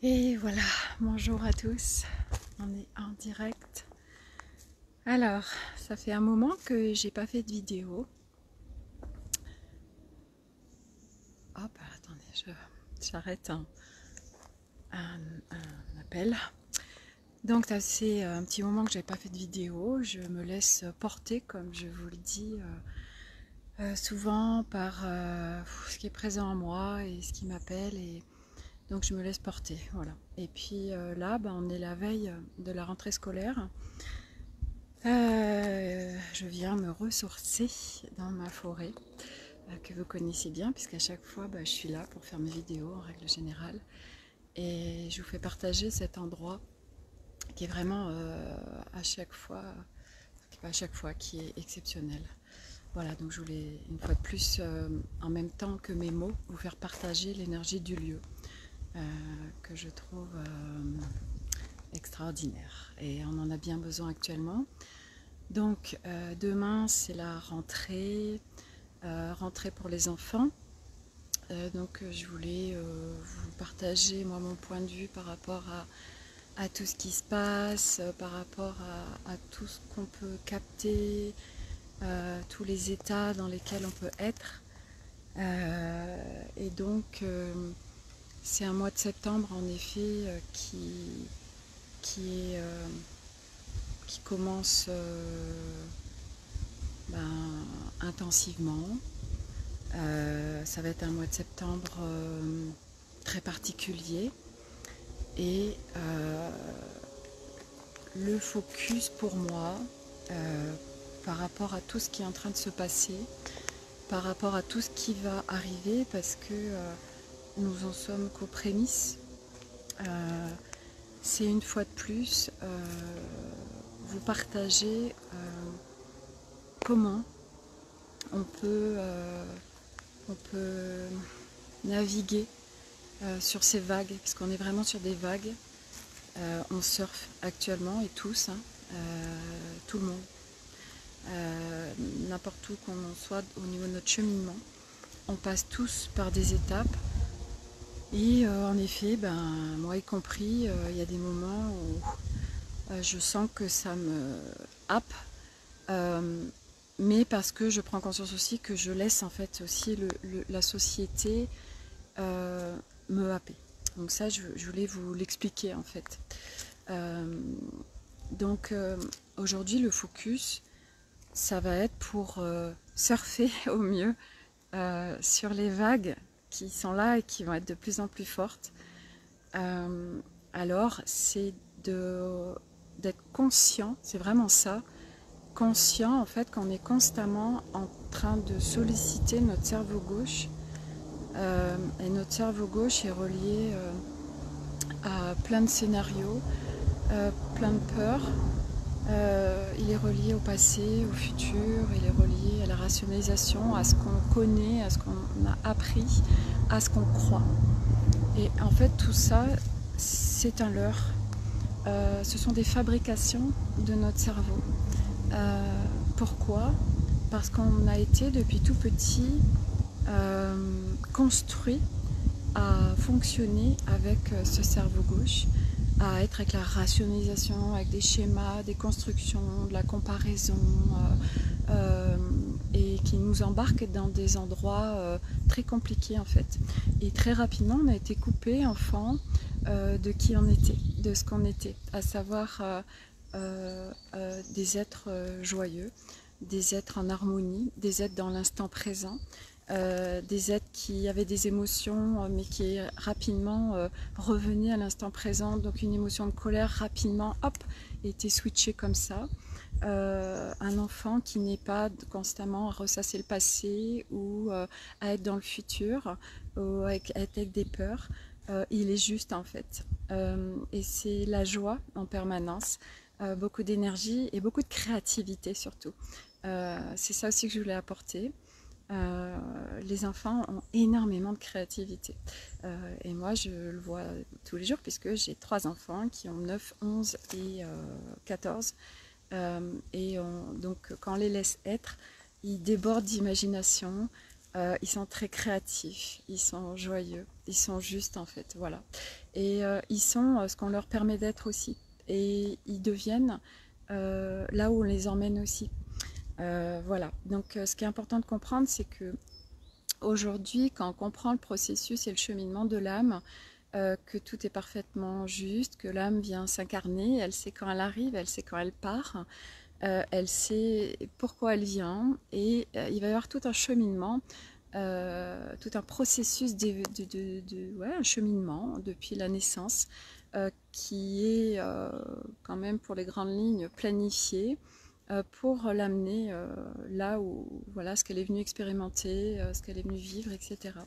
Et voilà, bonjour à tous, on est en direct. Alors, ça fait un moment que j'ai pas fait de vidéo. Hop, attendez, j'arrête un appel. Donc ça fait un petit moment que j'ai pas fait de vidéo. Je me laisse porter, comme je vous le dis souvent, par ce qui est présent en moi et ce qui m'appelle. Et donc je me laisse porter, voilà. Et puis là, on est la veille de la rentrée scolaire. Je viens me ressourcer dans ma forêt que vous connaissez bien, puisqu'à chaque fois je suis là pour faire mes vidéos en règle générale, et je vous fais partager cet endroit qui est vraiment qui est exceptionnel. Voilà, donc je voulais une fois de plus, en même temps que mes mots, vous faire partager l'énergie du lieu que je trouve extraordinaire, et on en a bien besoin actuellement. Donc demain c'est la rentrée pour les enfants. Donc je voulais vous partager moi mon point de vue par rapport à tout ce qui se passe, par rapport à tout ce qu'on peut capter, tous les états dans lesquels on peut être. Et donc c'est un mois de septembre en effet qui commence intensivement. Ça va être un mois de septembre très particulier, et le focus pour moi par rapport à tout ce qui est en train de se passer, par rapport à tout ce qui va arriver, parce que nous en sommes qu'aux prémices, c'est une fois de plus vous partager comment on peut naviguer sur ces vagues, parce qu'on est vraiment sur des vagues. On surfe actuellement, et tous, tout le monde, n'importe où qu'on en soit au niveau de notre cheminement, on passe tous par des étapes. Et en effet, moi y compris, il y a des moments où je sens que ça me happe, mais parce que je prends conscience aussi que je laisse en fait aussi la société me happer. Donc ça, je voulais vous l'expliquer en fait. Donc aujourd'hui, le focus, ça va être pour surfer au mieux sur les vagues qui sont là et qui vont être de plus en plus fortes. Alors, c'est d'être conscient, c'est vraiment ça, conscient en fait qu'on est constamment en train de solliciter notre cerveau gauche, et notre cerveau gauche est relié à plein de scénarios, plein de peurs. Il est relié au passé, au futur, il est relié à la rationalisation, à ce qu'on connaît, à ce qu'on a appris, à ce qu'on croit. Et en fait tout ça, c'est un leurre. Ce sont des fabrications de notre cerveau. Pourquoi ? Parce qu'on a été depuis tout petit construit à fonctionner avec ce cerveau gauche, à être avec la rationalisation, avec des schémas, des constructions, de la comparaison, et qui nous embarque dans des endroits très compliqués en fait. Et très rapidement, on a été coupé, enfant, de qui on était, de ce qu'on était, à savoir des êtres joyeux, des êtres en harmonie, des êtres dans l'instant présent, des êtres qui avaient des émotions mais qui rapidement revenaient à l'instant présent. Donc une émotion de colère rapidement, hop, était switchée comme ça. Un enfant qui n'est pas constamment à ressasser le passé ou à être dans le futur, ou à être avec des peurs. Il est juste en fait. Et c'est la joie en permanence, beaucoup d'énergie et beaucoup de créativité surtout. C'est ça aussi que je voulais apporter. Les enfants ont énormément de créativité, et moi je le vois tous les jours puisque j'ai 3 enfants qui ont 9, 11 et 14, et donc quand on les laisse être, ils débordent d'imagination, ils sont très créatifs, ils sont joyeux, ils sont justes en fait, voilà. Et ils sont ce qu'on leur permet d'être aussi. Et ils deviennent là où on les emmène aussi. Voilà, donc ce qui est important de comprendre, c'est que aujourd'hui, quand on comprend le processus et le cheminement de l'âme, que tout est parfaitement juste, que l'âme vient s'incarner, elle sait quand elle arrive, elle sait quand elle part, elle sait pourquoi elle vient, et il va y avoir tout un cheminement, tout un processus ouais, un cheminement depuis la naissance, qui est quand même pour les grandes lignes planifié, pour l'amener là où, voilà, ce qu'elle est venue expérimenter, ce qu'elle est venue vivre, etc.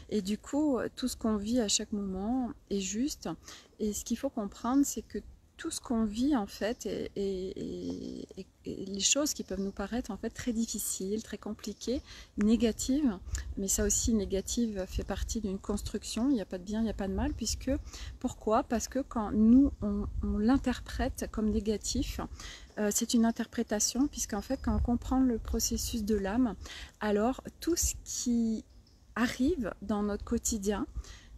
Et du coup, tout ce qu'on vit à chaque moment est juste. Et ce qu'il faut comprendre, c'est que tout ce qu'on vit, en fait, et les choses qui peuvent nous paraître en fait très difficiles, très compliquées, négatives, mais ça aussi, négative fait partie d'une construction. Il n'y a pas de bien, il n'y a pas de mal, puisque pourquoi? Parce que quand nous on l'interprète comme négatif, c'est une interprétation, puisqu'en fait, quand on comprend le processus de l'âme, alors tout ce qui arrive dans notre quotidien,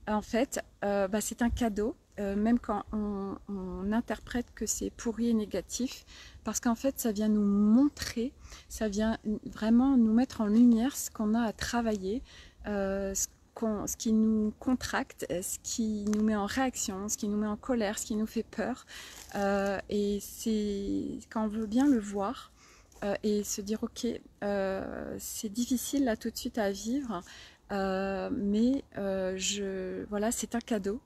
en fait, c'est un cadeau, même quand on interprète que c'est pourri et négatif, parce qu'en fait, ça vient nous montrer, ça vient vraiment nous mettre en lumière ce qu'on a à travailler, ce qui nous contracte, ce qui nous met en réaction, ce qui nous met en colère, ce qui nous fait peur. Et c'est quand on veut bien le voir et se dire ok, c'est difficile là tout de suite à vivre, mais voilà, c'est un cadeau,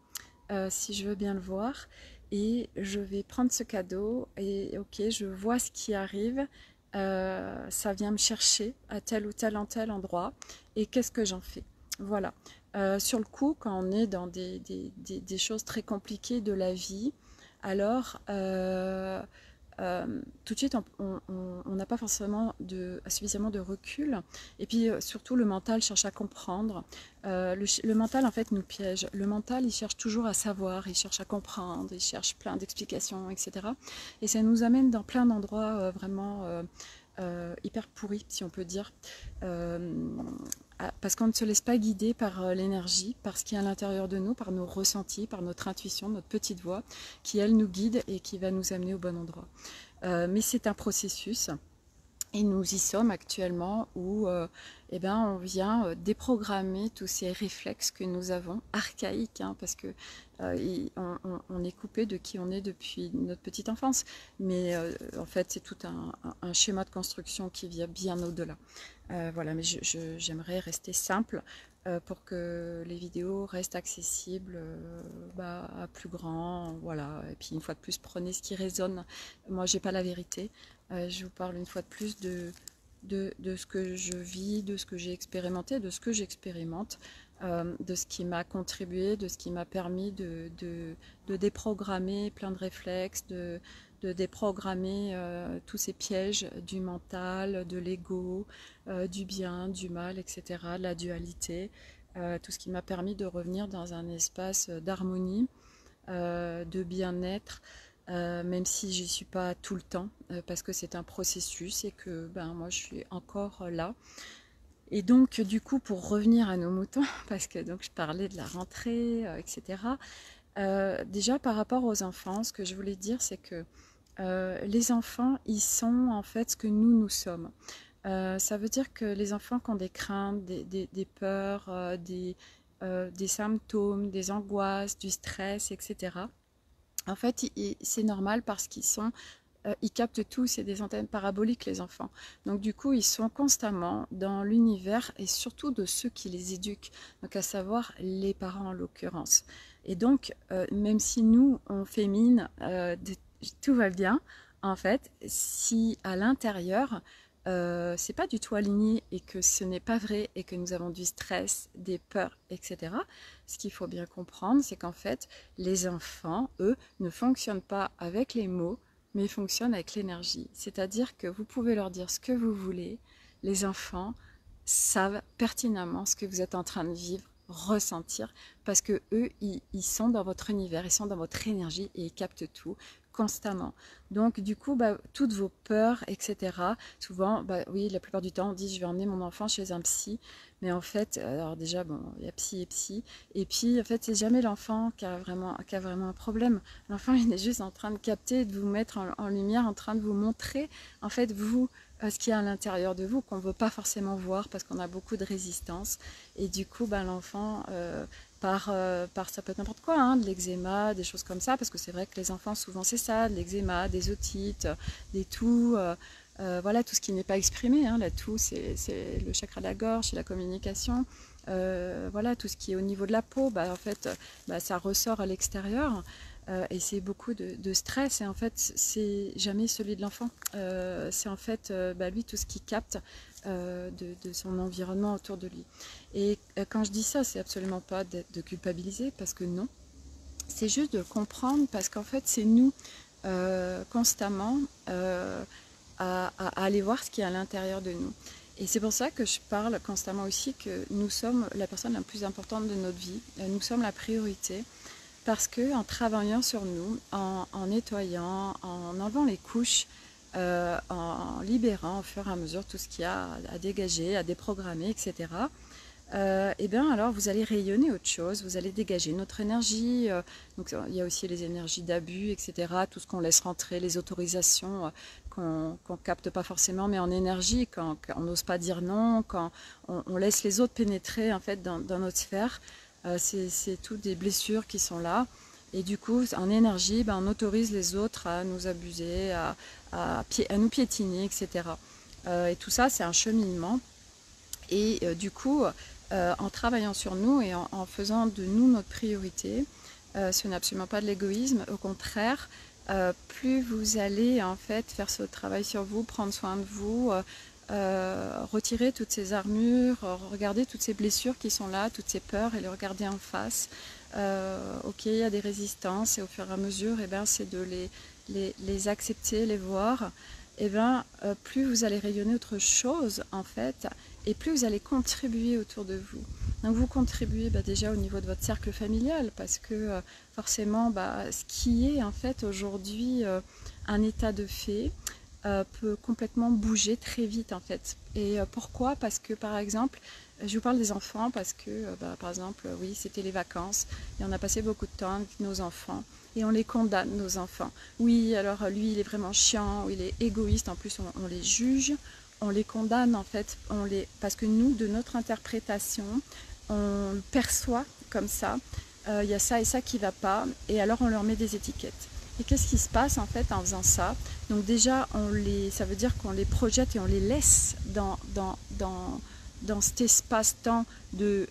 si je veux bien le voir, et je vais prendre ce cadeau et ok, je vois ce qui arrive, ça vient me chercher à tel ou tel endroit, et qu'est-ce que j'en fais? Voilà. Sur le coup, quand on est dans des choses très compliquées de la vie, alors tout de suite on n'a pas forcément suffisamment de recul, et puis surtout le mental cherche à comprendre. Le mental en fait nous piège. Le mental il cherche toujours à savoir, il cherche à comprendre, il cherche plein d'explications, etc. Et ça nous amène dans plein d'endroits vraiment hyper pourris, si on peut dire, parce qu'on ne se laisse pas guider par l'énergie, par ce qui est à l'intérieur de nous, par nos ressentis, par notre intuition, notre petite voix, qui elle nous guide et qui va nous amener au bon endroit. Mais c'est un processus. Et nous y sommes actuellement où on vient déprogrammer tous ces réflexes que nous avons, archaïques, hein, parce que on est coupé de qui on est depuis notre petite enfance. Mais en fait, c'est tout un schéma de construction qui vient bien au-delà. Voilà, mais j'aimerais rester simple pour que les vidéos restent accessibles à plus grand. Voilà. Et puis une fois de plus, prenez ce qui résonne. Moi, j'ai pas la vérité. Je vous parle une fois de plus de ce que je vis, de ce que j'ai expérimenté, de ce que j'expérimente, de ce qui m'a contribué, de ce qui m'a permis de déprogrammer plein de réflexes, de déprogrammer tous ces pièges du mental, de l'ego, du bien, du mal, etc., de la dualité, tout ce qui m'a permis de revenir dans un espace d'harmonie, de bien-être, même si j'y suis pas tout le temps, parce que c'est un processus et que moi je suis encore là. Et donc du coup, pour revenir à nos moutons, parce que donc je parlais de la rentrée, etc. Déjà par rapport aux enfants, ce que je voulais dire, c'est que les enfants, ils sont en fait ce que nous sommes. Ça veut dire que les enfants qui ont des craintes, des peurs, des symptômes, des angoisses, du stress, etc. En fait, c'est normal parce ils captent tout, c'est des antennes paraboliques les enfants. Donc du coup, ils sont constamment dans l'univers et surtout de ceux qui les éduquent, donc à savoir les parents en l'occurrence. Et donc, même si nous, on fait mine, tout va bien, en fait, si à l'intérieur, c'est pas du tout aligné et que ce n'est pas vrai et que nous avons du stress, des peurs, etc. Ce qu'il faut bien comprendre, c'est qu'en fait, les enfants, eux, ne fonctionnent pas avec les mots, mais ils fonctionnent avec l'énergie. C'est-à-dire que vous pouvez leur dire ce que vous voulez, les enfants savent pertinemment ce que vous êtes en train de vivre, ressentir, parce que eux, ils sont dans votre univers, ils sont dans votre énergie et ils captent tout, constamment. Donc du coup, toutes vos peurs, etc. Souvent, oui, la plupart du temps, on dit je vais emmener mon enfant chez un psy. Mais en fait, alors déjà, bon, il y a psy et psy. Et puis, en fait, c'est jamais l'enfant qui a vraiment un problème. L'enfant, il est juste en train de capter, de vous mettre en lumière, en train de vous montrer, en fait, vous, ce qu'il y a à l'intérieur de vous, qu'on ne veut pas forcément voir parce qu'on a beaucoup de résistance. Et du coup, l'enfant, par ça peut être n'importe quoi, hein, de l'eczéma, des choses comme ça, parce que c'est vrai que les enfants, souvent, c'est ça, de l'eczéma, des otites, des toux. Voilà, tout ce qui n'est pas exprimé, hein, la toux, c'est le chakra de la gorge, c'est la communication. Voilà, tout ce qui est au niveau de la peau, en fait, ça ressort à l'extérieur. Et c'est beaucoup de stress, et en fait c'est jamais celui de l'enfant, c'est en fait lui tout ce qu'il capte de son environnement autour de lui. Et quand je dis ça, c'est absolument pas de culpabiliser, parce que non, c'est juste de comprendre, parce qu'en fait c'est nous constamment à aller voir ce qui est à l'intérieur de nous. Et c'est pour ça que je parle constamment aussi que nous sommes la personne la plus importante de notre vie, nous sommes la priorité. Parce qu'en travaillant sur nous, en nettoyant, en enlevant les couches, en libérant au fur et à mesure tout ce qu'il y a à dégager, à déprogrammer, etc., et bien alors vous allez rayonner autre chose, vous allez dégager notre énergie. Donc il y a aussi les énergies d'abus, etc., tout ce qu'on laisse rentrer, les autorisations qu'on capte pas forcément, mais en énergie, quand on n'ose pas dire non, quand on laisse les autres pénétrer en fait dans notre sphère. C'est toutes des blessures qui sont là, et du coup en énergie, on autorise les autres à nous abuser, à nous piétiner, etc. Et tout ça, c'est un cheminement, et du coup en travaillant sur nous et en faisant de nous notre priorité, ce n'est absolument pas de l'égoïsme, au contraire, plus vous allez en fait faire ce travail sur vous, prendre soin de vous, retirer toutes ces armures, regarder toutes ces blessures qui sont là, toutes ces peurs, et les regarder en face. Ok, il y a des résistances, et au fur et à mesure, c'est de les accepter, les voir. Plus vous allez rayonner autre chose en fait, et plus vous allez contribuer autour de vous. Donc vous contribuez déjà au niveau de votre cercle familial, parce que forcément ce qui est en fait aujourd'hui un état de fait peut complètement bouger très vite en fait. Et pourquoi? Parce que par exemple, je vous parle des enfants parce que par exemple, oui, c'était les vacances et on a passé beaucoup de temps avec nos enfants, et on les condamne, nos enfants. Oui, alors lui il est vraiment chiant, ou il est égoïste, en plus on les juge, on les condamne en fait, parce que nous, de notre interprétation, on le perçoit comme ça, il y a ça et ça qui ne va pas, et alors on leur met des étiquettes. Et qu'est-ce qui se passe en fait en faisant ça? Donc déjà, ça veut dire qu'on les projette et on les laisse dans cet espace-temps de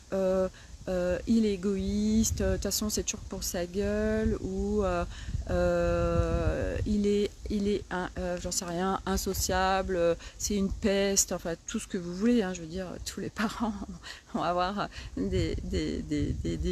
il est égoïste, de toute façon c'est toujours pour sa gueule, ou il est j'en sais rien, insociable, c'est une peste, enfin tout ce que vous voulez, hein, je veux dire, tous les parents vont avoir des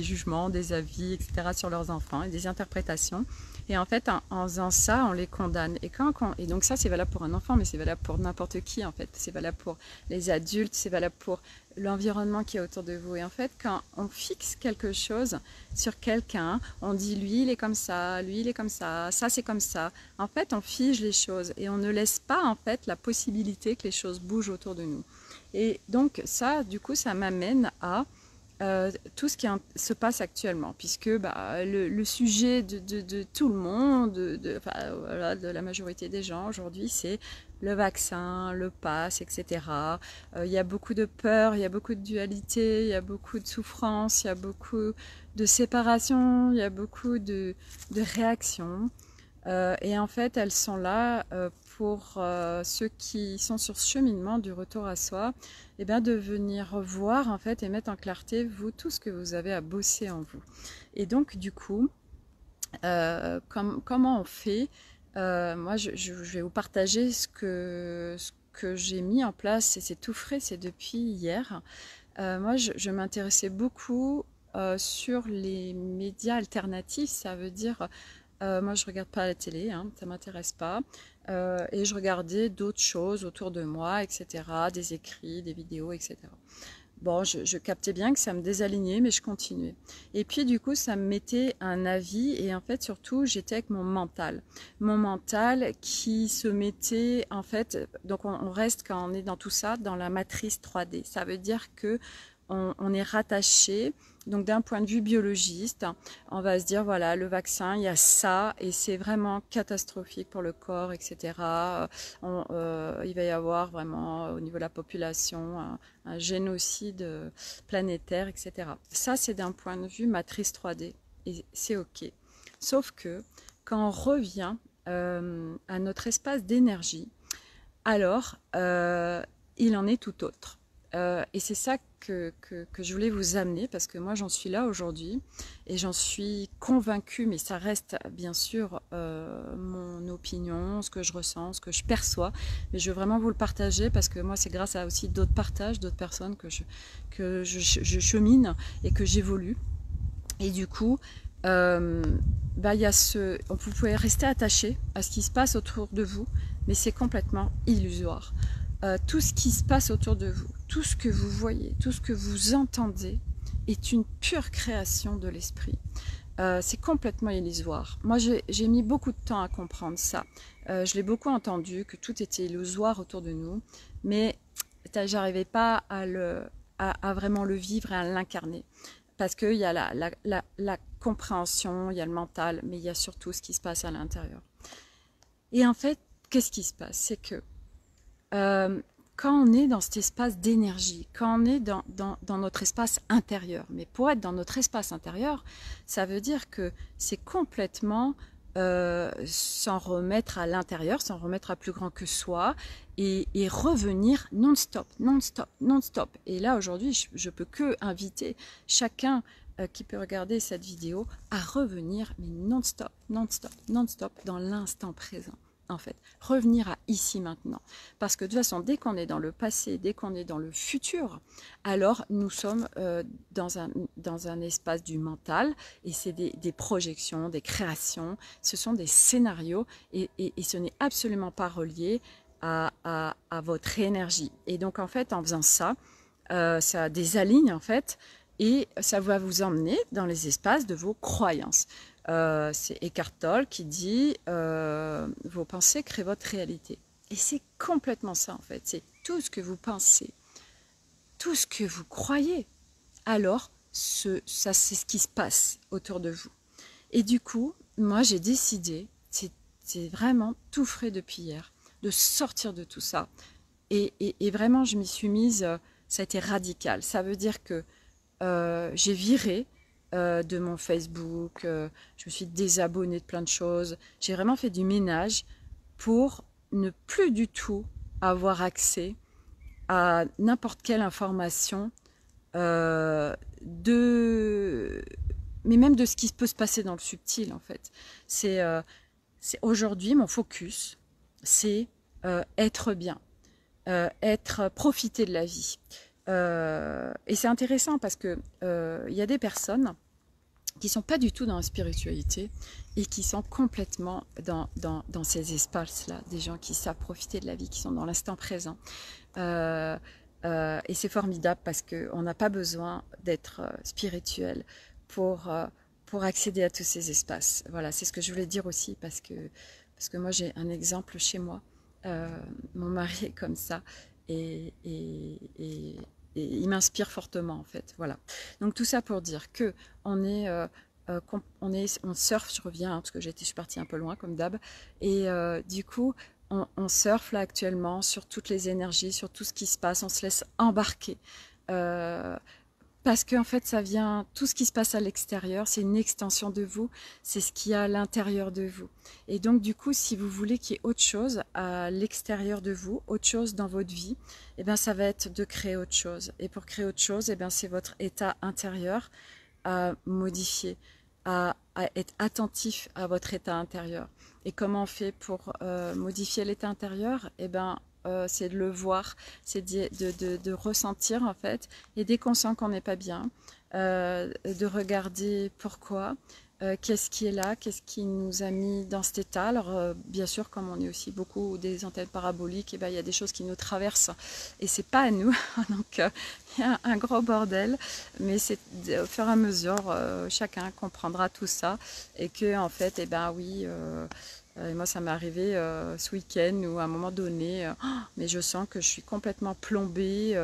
jugements, des avis, etc. sur leurs enfants, et des interprétations. Et en fait, en faisant ça, on les condamne. Et donc ça, c'est valable pour un enfant, mais c'est valable pour n'importe qui, en fait. C'est valable pour les adultes, c'est valable pour l'environnement qui est autour de vous. Et en fait, quand on fixe quelque chose sur quelqu'un, on dit lui, il est comme ça, lui, il est comme ça c'est comme ça. En fait, on fige les choses, et on ne laisse pas, en fait, la possibilité que les choses bougent autour de nous. Et donc ça, du coup, ça m'amène à tout ce qui se passe actuellement, puisque le sujet de tout le monde, de la majorité des gens aujourd'hui, c'est le vaccin, le pass, etc. Il y a beaucoup de peur, il y a beaucoup de dualité, il y a beaucoup de souffrance, il y a beaucoup de séparation, il y a beaucoup de réactions. Et en fait, elles sont là pour ceux qui sont sur ce cheminement du retour à soi, de venir voir en fait et mettre en clarté vous tout ce que vous avez à bosser en vous. Et donc du coup, comment on fait? Moi, je vais vous partager ce que j'ai mis en place, et c'est tout frais, c'est depuis hier. Moi, je m'intéressais beaucoup sur les médias alternatifs, ça veut dire moi je regarde pas la télé, hein, ça m'intéresse pas, et je regardais d'autres choses autour de moi, etc., des écrits, des vidéos, etc. Bon, je captais bien que ça me désalignait, mais je continuais. Et puis du coup, ça me mettait un avis et en fait, surtout, j'étais avec mon mental. Mon mental qui se mettait, en fait, donc on reste quand on est dans tout ça, dans la matrice 3D. Ça veut dire que on est rattaché. Donc d'un point de vue biologiste, on va se dire, voilà, le vaccin, il y a ça, et c'est vraiment catastrophique pour le corps, etc. Il va y avoir vraiment, au niveau de la population, un génocide planétaire, etc. Ça, c'est d'un point de vue matrice 3D, et c'est OK. Sauf que, quand on revient à notre espace d'énergie, alors, il en est tout autre. Et c'est ça que je voulais vous amener, parce que moi j'en suis là aujourd'hui et j'en suis convaincue, mais ça reste bien sûr mon opinion, ce que je ressens, ce que je perçois, mais je veux vraiment vous le partager parce que moi c'est grâce à aussi d'autres partages, d'autres personnes que je chemine et que j'évolue. Et du coup, il y a vous pouvez rester attaché à ce qui se passe autour de vous, mais c'est complètement illusoire. Tout ce qui se passe autour de vous, tout ce que vous voyez, tout ce que vous entendez est une pure création de l'esprit. C'est complètement illusoire. Moi, j'ai mis beaucoup de temps à comprendre ça. Je l'ai beaucoup entendu, que tout était illusoire autour de nous, mais j'arrivais pas à vraiment le vivre et à l'incarner. Parce qu'il y a la compréhension, il y a le mental, mais il y a surtout ce qui se passe à l'intérieur. Et en fait, qu'est-ce qui se passe? C'est que quand on est dans cet espace d'énergie, quand on est dans notre espace intérieur, mais pour être dans notre espace intérieur, ça veut dire que c'est complètement s'en remettre à l'intérieur, s'en remettre à plus grand que soi et revenir non-stop, non-stop, non-stop. Et là, aujourd'hui, je peux que inviter chacun qui peut regarder cette vidéo à revenir, mais non-stop, non-stop, non-stop, dans l'instant présent. En fait, revenir à ici maintenant. Parce que de toute façon, dès qu'on est dans le passé, dès qu'on est dans le futur, alors nous sommes dans un espace du mental et c'est des projections, des créations, ce sont des scénarios et ce n'est absolument pas relié à votre énergie. Et donc en fait, en faisant ça, ça désaligne en fait et ça va vous emmener dans les espaces de vos croyances. C'est Eckhart Tolle qui dit vos pensées créent votre réalité. Et c'est complètement ça en fait. C'est tout ce que vous pensez, tout ce que vous croyez. Alors, ça c'est ce qui se passe autour de vous. Et du coup, moi j'ai décidé, c'est vraiment tout frais depuis hier, de sortir de tout ça. Et vraiment, je m'y suis mise, ça a été radical. Ça veut dire que j'ai viré de mon Facebook, je me suis désabonnée de plein de choses. J'ai vraiment fait du ménage pour ne plus du tout avoir accès à n'importe quelle information mais même de ce qui peut se passer dans le subtil en fait. C'est aujourd'hui mon focus, c'est être bien, profiter de la vie. Et c'est intéressant parce que y a des personnes qui sont pas du tout dans la spiritualité et qui sont complètement dans ces espaces-là, des gens qui savent profiter de la vie, qui sont dans l'instant présent. Et c'est formidable parce qu'on n'a pas besoin d'être spirituel pour accéder à tous ces espaces. Voilà, c'est ce que je voulais dire aussi parce que moi j'ai un exemple chez moi. Mon mari est comme ça et il m'inspire fortement en fait. Voilà. Donc tout ça pour dire que on surfe, je reviens parce que je suis partie un peu loin comme d'hab, et du coup on surfe là actuellement sur toutes les énergies, sur tout ce qui se passe, on se laisse embarquer. Parce qu'en fait, ça vient, tout ce qui se passe à l'extérieur, c'est une extension de vous, c'est ce qu'il y a à l'intérieur de vous. Et donc, du coup, si vous voulez qu'il y ait autre chose à l'extérieur de vous, autre chose dans votre vie, eh bien, ça va être de créer autre chose. Et pour créer autre chose, eh bien, c'est votre état intérieur à modifier, à être attentif à votre état intérieur. Et comment on fait pour modifier l'état intérieur? Eh bien, c'est de le voir, c'est de ressentir en fait, et dès qu'on sent qu'on n'est pas bien, de regarder pourquoi, qu'est-ce qui est là, qu'est-ce qui nous a mis dans cet état. Alors bien sûr, comme on est aussi beaucoup des antennes paraboliques, et ben, il y a des choses qui nous traversent et c'est pas à nous. Donc il y a un gros bordel, mais c'est au fur et à mesure, chacun comprendra tout ça et que en fait, et ben oui. Et moi, ça m'est arrivé ce week-end où à un moment donné, mais je sens que je suis complètement plombée,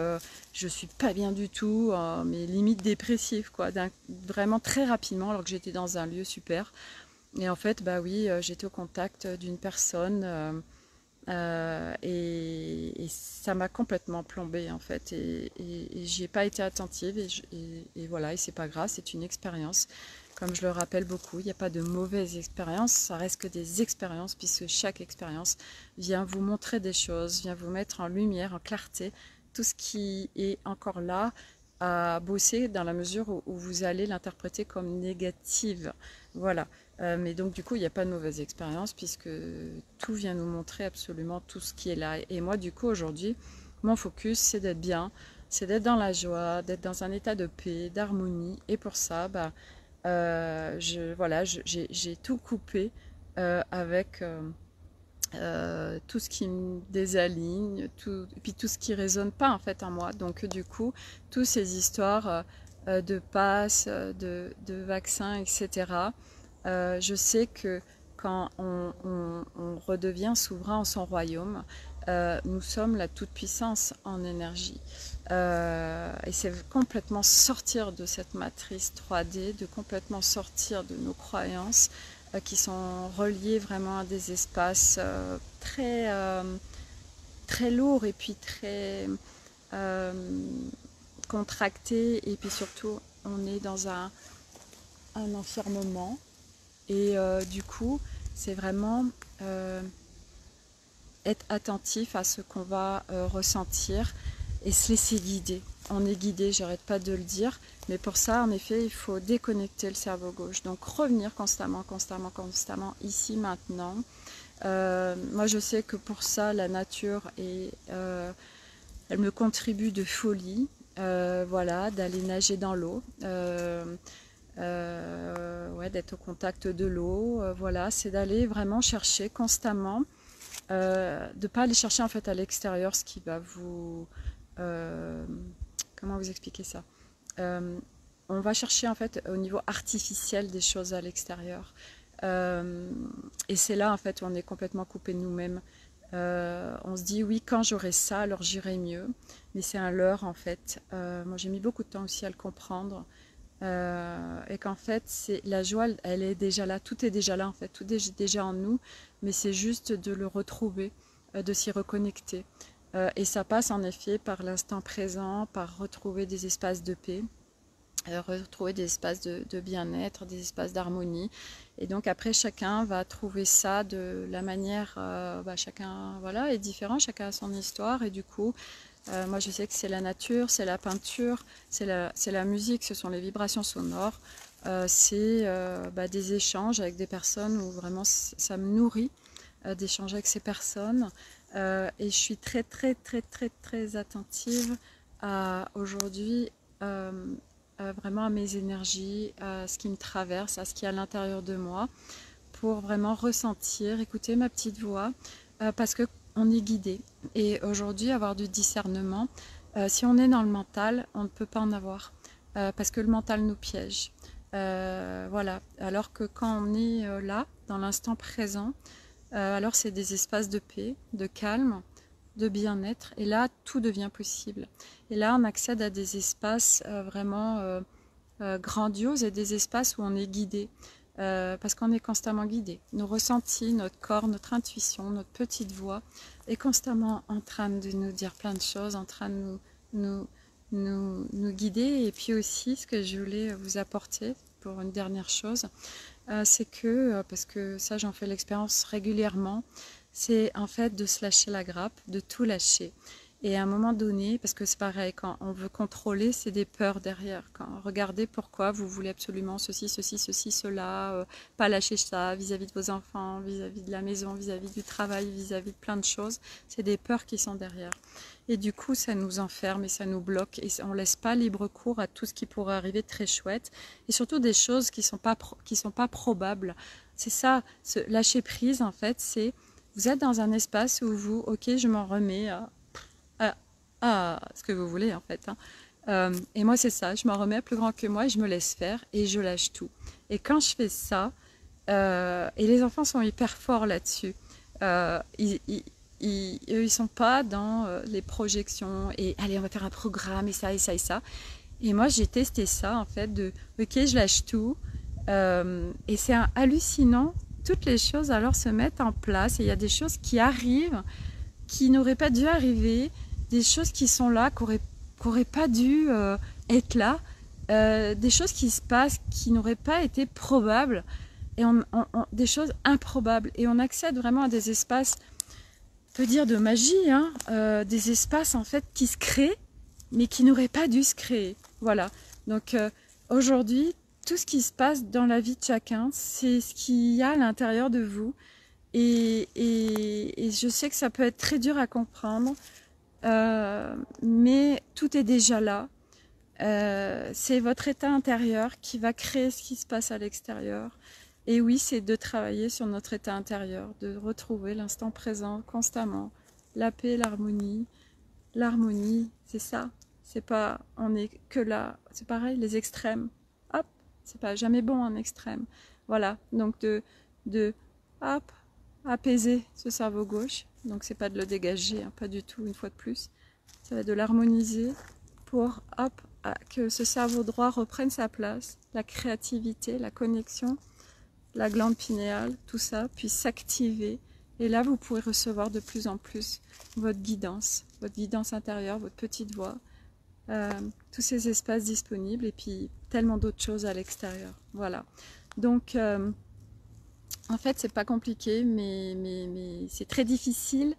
je suis pas bien du tout, mais limite dépressive, quoi, vraiment très rapidement, alors que j'étais dans un lieu super. Et en fait, bah oui, j'étais au contact d'une personne et ça m'a complètement plombée en fait. Et j'y ai pas été attentive et voilà, et c'est pas grave, c'est une expérience. Comme je le rappelle beaucoup, il n'y a pas de mauvaises expériences, ça reste que des expériences, puisque chaque expérience vient vous montrer des choses, vient vous mettre en lumière, en clarté, tout ce qui est encore là à bosser dans la mesure où vous allez l'interpréter comme négative. Voilà. Mais donc du coup, il n'y a pas de mauvaise expérience, puisque tout vient nous montrer absolument tout ce qui est là. Et moi, du coup, aujourd'hui, mon focus, c'est d'être bien, c'est d'être dans la joie, d'être dans un état de paix, d'harmonie. Et pour ça, bah, voilà, j'ai tout coupé avec tout ce qui me désaligne, et puis tout ce qui résonne pas en fait en moi. Donc du coup, toutes ces histoires de passe, de vaccins, etc. Je sais que quand on redevient souverain en son royaume, nous sommes la toute-puissance en énergie. Et c'est complètement sortir de cette matrice 3D, de complètement sortir de nos croyances qui sont reliées vraiment à des espaces très lourds et puis très contractés. Et puis surtout, on est dans un enfermement. Et du coup, c'est vraiment être attentif à ce qu'on va ressentir et se laisser guider. On est guidé, j'arrête pas de le dire, mais pour ça, en effet, il faut déconnecter le cerveau gauche. Donc revenir constamment, ici, maintenant. Moi, je sais que pour ça, la nature, elle me contribue de folie. Voilà, d'aller nager dans l'eau. Ouais, d'être au contact de l'eau, voilà, c'est d'aller vraiment chercher constamment, de ne pas aller chercher en fait à l'extérieur ce qui va vous... comment vous expliquer ça, on va chercher en fait au niveau artificiel des choses à l'extérieur. Et c'est là en fait où on est complètement coupé de nous-mêmes. On se dit oui, quand j'aurai ça, alors j'irai mieux. Mais c'est un leurre en fait. Moi j'ai mis beaucoup de temps aussi à le comprendre. Et qu'en fait c'est la joie, elle est déjà là, tout est déjà là en fait, tout est déjà en nous, mais c'est juste de le retrouver, de s'y reconnecter. Et ça passe en effet par l'instant présent, par retrouver des espaces de paix, retrouver des espaces de bien-être, des espaces d'harmonie. Et donc après chacun va trouver ça de la manière, chacun voilà, est différent, chacun a son histoire et du coup moi je sais que c'est la nature, c'est la peinture, c'est la musique, ce sont les vibrations sonores, c'est des échanges avec des personnes où vraiment ça me nourrit d'échanger avec ces personnes et je suis très très très très très attentive à aujourd'hui vraiment à mes énergies, à ce qui me traverse, à ce qui est à l'intérieur de moi pour vraiment ressentir, écouter ma petite voix parce que on est guidé. Et aujourd'hui, avoir du discernement, si on est dans le mental, on ne peut pas en avoir, parce que le mental nous piège. Voilà. Alors que quand on est là, dans l'instant présent, alors c'est des espaces de paix, de calme, de bien-être. Et là, tout devient possible. Et là, on accède à des espaces vraiment grandioses et des espaces où on est guidé. Parce qu'on est constamment guidé. Nos ressentis, notre corps, notre intuition, notre petite voix est constamment en train de nous dire plein de choses, en train de nous guider. Et puis aussi, ce que je voulais vous apporter pour une dernière chose, c'est que, parce que ça j'en fais l'expérience régulièrement, c'est en fait de se lâcher la grappe, de tout lâcher. Et à un moment donné, parce que c'est pareil, quand on veut contrôler, c'est des peurs derrière. Regardez pourquoi vous voulez absolument ceci, ceci, ceci, cela, pas lâcher ça vis-à-vis de vos enfants, vis-à-vis de la maison, vis-à-vis du travail, vis-à-vis de plein de choses. C'est des peurs qui sont derrière. Et du coup, ça nous enferme et ça nous bloque et on ne laisse pas libre cours à tout ce qui pourrait arriver de très chouette. Et surtout des choses qui sont pas probables. C'est ça, lâcher prise en fait, c'est vous êtes dans un espace où vous, ok, je m'en remets à ce que vous voulez en fait. Et moi c'est ça, je m'en remets à plus grand que moi et je me laisse faire et je lâche tout. Et quand je fais ça, et les enfants sont hyper forts là-dessus, ils sont pas dans les projections et allez on va faire un programme et ça et ça et ça. Et moi j'ai testé ça en fait de ok je lâche tout et c'est hallucinant, toutes les choses alors se mettent en place et il y a des choses qui arrivent qui n'auraient pas dû arriver, des choses qui sont là, qui n'auraient pas dû être là, des choses qui se passent qui n'auraient pas été probables, et des choses improbables. Et on accède vraiment à des espaces, on peut dire de magie, hein, des espaces en fait qui se créent, mais qui n'auraient pas dû se créer. Voilà. Donc aujourd'hui, tout ce qui se passe dans la vie de chacun, c'est ce qu'il y a à l'intérieur de vous. Et je sais que ça peut être très dur à comprendre, mais tout est déjà là. C'est votre état intérieur qui va créer ce qui se passe à l'extérieur. Et oui, c'est de travailler sur notre état intérieur, de retrouver l'instant présent constamment. La paix, l'harmonie. L'harmonie, c'est ça. C'est pas, on est que là. C'est pareil, les extrêmes. Hop, c'est pas jamais bon un extrême. Voilà, donc hop, apaiser ce cerveau gauche, donc c'est pas de le dégager, hein, pas du tout, une fois de plus, ça va être de l'harmoniser pour hop, que ce cerveau droit reprenne sa place, la créativité, la connexion, la glande pinéale, tout ça puisse s'activer et là vous pourrez recevoir de plus en plus votre guidance intérieure, votre petite voix, tous ces espaces disponibles et puis tellement d'autres choses à l'extérieur. Voilà, donc en fait, c'est pas compliqué, mais c'est très difficile.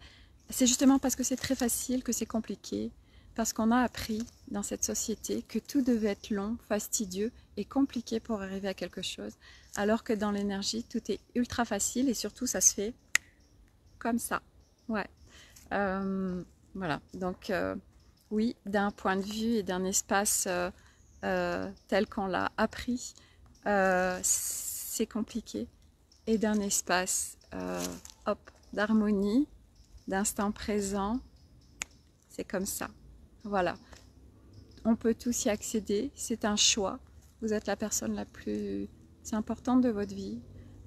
C'est justement parce que c'est très facile que c'est compliqué. Parce qu'on a appris dans cette société que tout devait être long, fastidieux et compliqué pour arriver à quelque chose. Alors que dans l'énergie, tout est ultra facile et surtout, ça se fait comme ça. Ouais. Voilà. Donc, oui, d'un point de vue et d'un espace tel qu'on l'a appris, c'est compliqué. Et d'un espace d'harmonie, d'instant présent, c'est comme ça. Voilà. On peut tous y accéder, c'est un choix. Vous êtes la personne la plus importante de votre vie.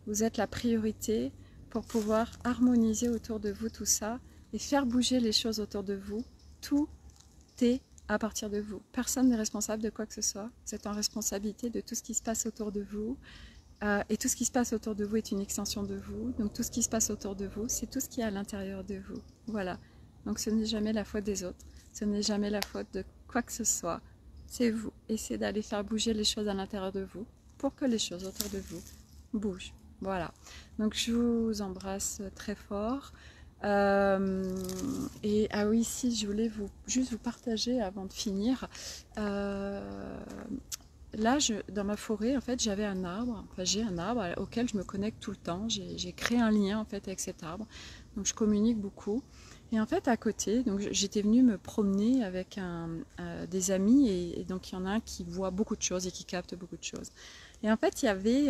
Vous êtes la priorité pour pouvoir harmoniser autour de vous tout ça et faire bouger les choses autour de vous. Tout est à partir de vous. Personne n'est responsable de quoi que ce soit. Vous êtes en responsabilité de tout ce qui se passe autour de vous. Et tout ce qui se passe autour de vous est une extension de vous. Donc tout ce qui se passe autour de vous, c'est tout ce qui est à l'intérieur de vous. Voilà. Donc ce n'est jamais la faute des autres. Ce n'est jamais la faute de quoi que ce soit. C'est vous. Essayez d'aller faire bouger les choses à l'intérieur de vous pour que les choses autour de vous bougent. Voilà. Donc je vous embrasse très fort. Et ah oui, si je voulais juste vous partager avant de finir. Là, dans ma forêt, en fait, j'avais un arbre. Enfin, j'ai un arbre auquel je me connecte tout le temps. J'ai créé un lien en fait avec cet arbre. Donc, je communique beaucoup. Et en fait, à côté, donc j'étais venue me promener avec des amis et donc il y en a un qui voit beaucoup de choses et qui capte beaucoup de choses. Et en fait, il y avait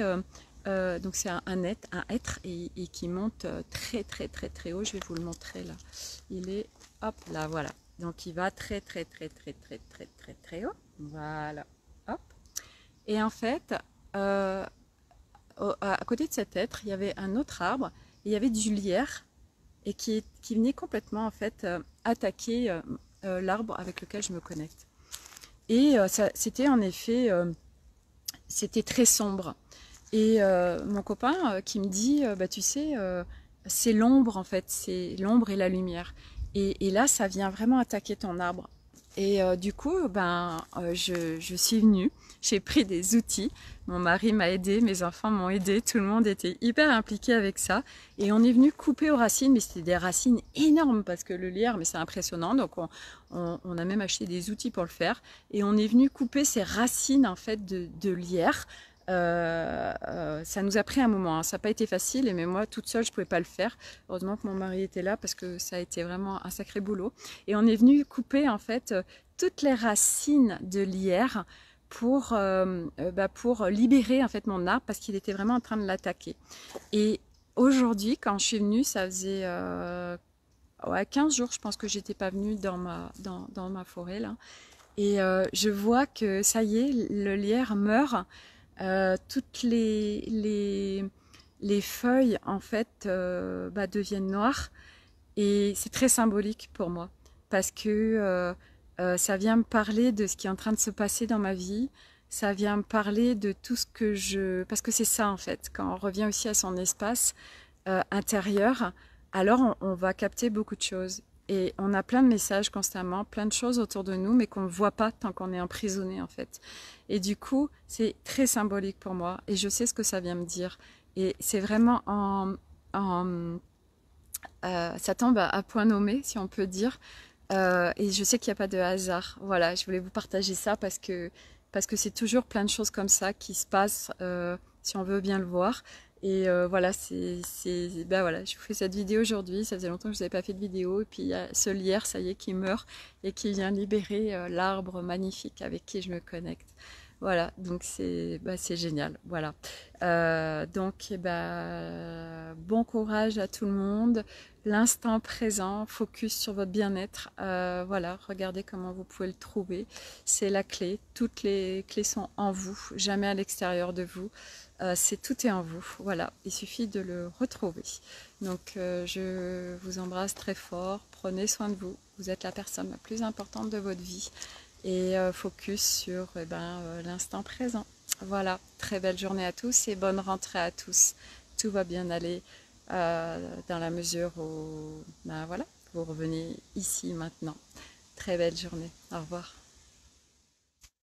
donc c'est un être et qui monte très très très très haut. Je vais vous le montrer là. Il est hop là, voilà. Donc il va très très très très très très très très haut. Voilà. Hop. Et en fait, à côté de cet être, il y avait un autre arbre, et il y avait du lierre, et qui venait complètement en fait attaquer l'arbre avec lequel je me connecte. Et c'était en effet, c'était très sombre. Et mon copain qui me dit, bah, tu sais, c'est l'ombre en fait, c'est l'ombre et la lumière. Et là, ça vient vraiment attaquer ton arbre. Et du coup, je suis venue, j'ai pris des outils, mon mari m'a aidé, mes enfants m'ont aidé, tout le monde était hyper impliqué avec ça. Et on est venu couper aux racines, mais c'était des racines énormes parce que le lierre, mais c'est impressionnant, donc on a même acheté des outils pour le faire. Et on est venu couper ces racines en fait de lierre. Ça nous a pris un moment, hein. Ça n'a pas été facile, mais moi toute seule je ne pouvais pas le faire. Heureusement que mon mari était là parce que ça a été vraiment un sacré boulot. Et on est venu couper en fait toutes les racines de lierre pour libérer en fait mon arbre parce qu'il était vraiment en train de l'attaquer. Et aujourd'hui, quand je suis venue, ça faisait 15 jours, je pense que j'étais pas venue dans ma forêt là. Et je vois que ça y est, le lierre meurt. Toutes les feuilles en fait deviennent noires et c'est très symbolique pour moi parce que ça vient me parler de ce qui est en train de se passer dans ma vie, ça vient me parler de tout ce que parce que c'est ça en fait, quand on revient aussi à son espace intérieur, alors on va capter beaucoup de choses. Et on a plein de messages constamment, plein de choses autour de nous, mais qu'on ne voit pas tant qu'on est emprisonné en fait. Et du coup, c'est très symbolique pour moi et je sais ce que ça vient me dire. Et c'est vraiment ça tombe à point nommé, si on peut dire. Et je sais qu'il n'y a pas de hasard. Voilà, je voulais vous partager ça parce que c'est toujours plein de choses comme ça qui se passent si on veut bien le voir. Et voilà, voilà, je vous fais cette vidéo aujourd'hui. Ça faisait longtemps que je n'avais pas fait de vidéo. Et puis il y a ce lierre, ça y est, qui meurt et qui vient libérer l'arbre magnifique avec qui je me connecte. Voilà, donc c'est génial. Voilà. Bon courage à tout le monde. L'instant présent, focus sur votre bien-être. Voilà, regardez comment vous pouvez le trouver. C'est la clé. Toutes les clés sont en vous, jamais à l'extérieur de vous. Tout est en vous. Voilà, il suffit de le retrouver. Donc, je vous embrasse très fort. Prenez soin de vous. Vous êtes la personne la plus importante de votre vie. Et focus sur l'instant présent. Voilà, très belle journée à tous et bonne rentrée à tous. Tout va bien aller dans la mesure où voilà, vous revenez ici maintenant. Très belle journée. Au revoir.